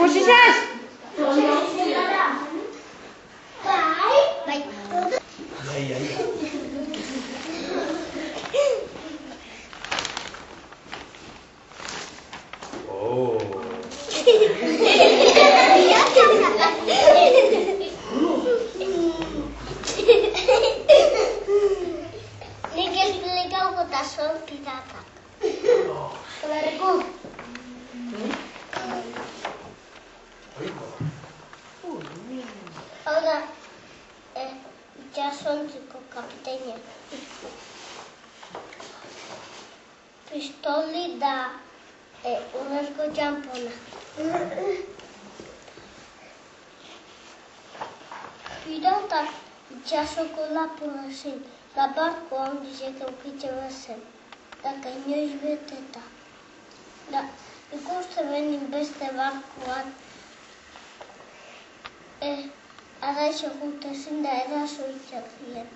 Posizaz? Bai. Ai. Oh. Nik esplikauko eta son piratak. Zabarreko? Hau da, itxasontziko kapitainia. Pistoli da urrezko txampona. Piratak itxasoko lapurra zen, da barko handizek eukitxe bazen, da inoiz beteta. Da ikuste benin beste barkoan, araixe jute zen da erasoitzak ziren,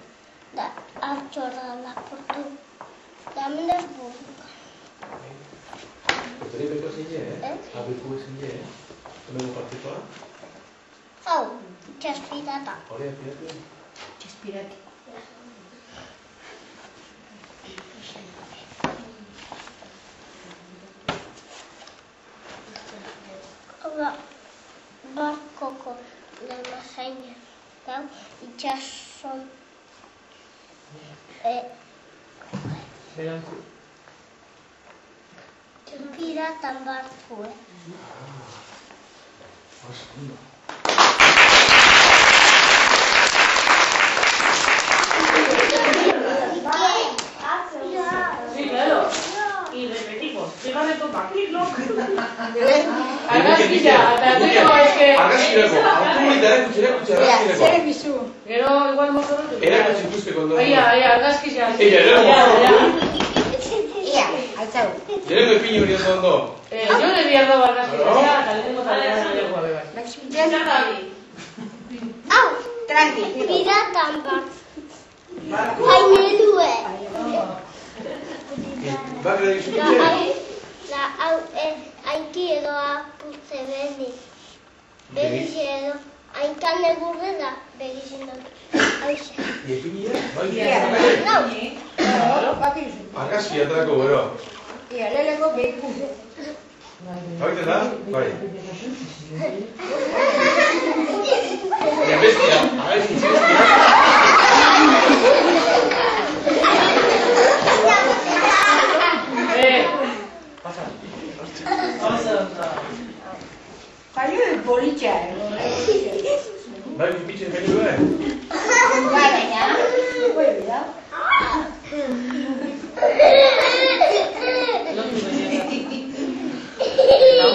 da hartxorra lapurtu, da menez burruka. Poteri beko zine, abeku zine, hemen partikoa? Hau, itxaspirata. Hore, piratu? Txaspirati. Hau da, barkoko lemazaina. Hau, itxason... Beranku. Piratan barko, Segundo. Sí, claro. Y repetimos. Déjame compartirlo. Argazkia, eta gero eske... Argazkirako, hartu erakutsi. Zer egizu? Gero igual mozorrotu. Erakutsi ikusteko ondo. Aia, argazkia. Ia, altzau. Jereko ipini hori ondo. Yo le vi algo argazkia, eta lehenengo talean dugu abe bai. Hau, Tranqui. piratan barko. Hainelue. Bakera dizukitxe? Da, hau, hainki edo apurtze beni. Begize edo, hainkan egurre da, begizin dut. Hauxe. Ipini da? Bai, Nau. Bakizu. argazki atrako, bero. Ia, leleko behiku. Baita da? Bai. Ia, bestia. Argazki bestia. Pasa. Jaio politxa, Bai, ipitxe geni duen. Baina, puede olvidar.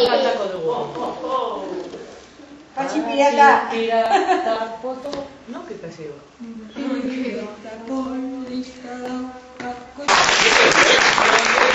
Kantako dugu. Patxi pirata. Pirata foto. No, que te sigo. Este es,